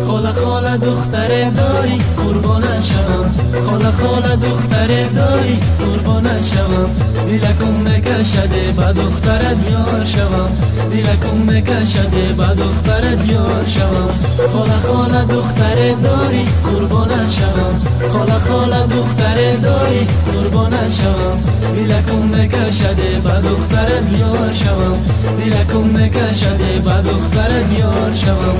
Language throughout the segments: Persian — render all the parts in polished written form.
خاله خاله دختره داری قربانت شوم، خاله خاله دختره داری قربانت شوم، دیلکم میکشده با دخترت یار شوم، دیلکم میکشده با دخترت یار شوم. خاله خاله دختره داری قربانت شوم، خاله خاله دختره داری قربانت شوم، دیلکم میکشده با دخترت یار شوم، دیلکم میکشده با دخترت یار شوم.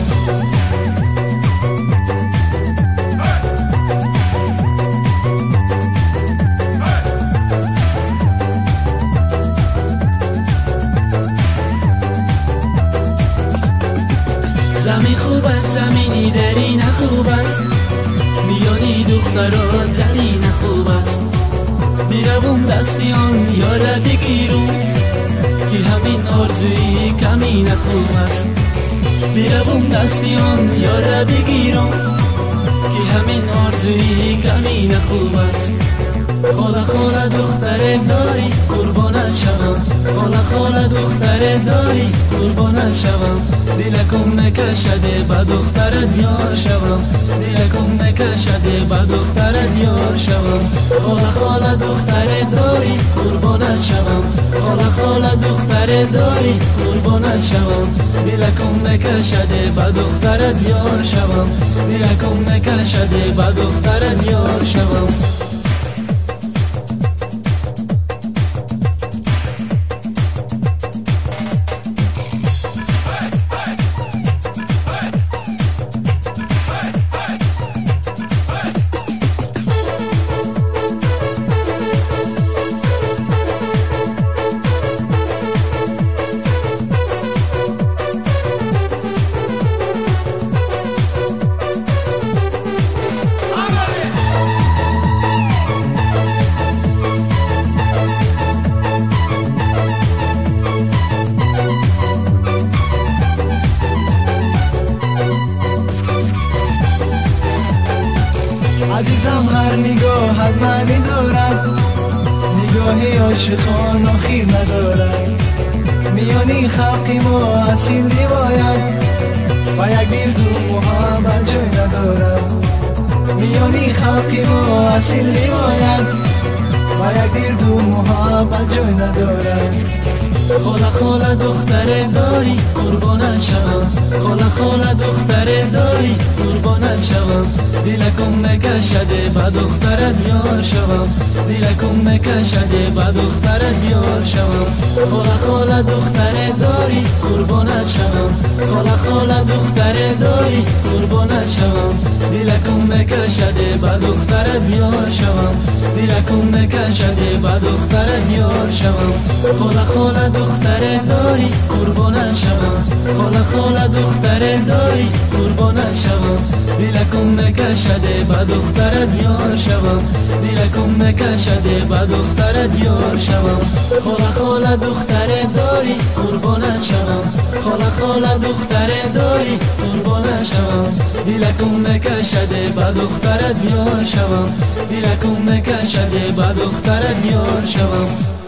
زمین خوب است زمینی دری نخوب است، میانی دخترات زنی نخوب است، میروم دستیان یاره بگیرم که همین آرزوی کمی نخوب است، میروم دستیان یاره بگیرم که همین آرزوی کمی نخوب است. خاله خاله دختره داری قربانت شوم، خاله خاله دختره داری قربانت شوم، دیلکم میکشده با دخترت یار شوم، دیلکم میکشده با دخترت یار شوم. خاله خاله دختره داری قربانت شوم، خاله خاله دختره داری قربانت شوم، دیلکم میکشده با دخترت یار شوم، دیلکم میکشده با دخترت یار شوم. عزیزم هر نگاهت معنی دارد، نگاهی عاشقان آخر ندارد، میانی خلق ما اصیل روایت و یک دل دو محبت جای ندارد، میانی خلق ما اصیل روایت و یک دل دو محبت جای ندارد. خاله خاله دختره داری قربانت شوم، خاله خاله دختره داری قربانت شوم، دیلکم میکشده با دخترت یار شوم، دیلکم میکشده با دخترت یار شوم. خاله خاله دختره داری قربانت شوم، خاله خاله دختره داری قربانت شوم، دیلکم میکشده با دخترت یار شوم، دیلکم میکشده با دخترت یار شوم. خاله خاله دختره داری قربانت شوم، خاله خاله دختره داری قربانت شوم، دیلکم میکشده با دخترت یار شوم، دیلکم میکشده با دخترت یار شوم. خاله خاله دختره داری قربانت شوم، خاله خاله دختره داری قربانت شوم، دیلکم میکشده با دخترت یار شوم، دیلکم میکشده با دخترت یار شوم.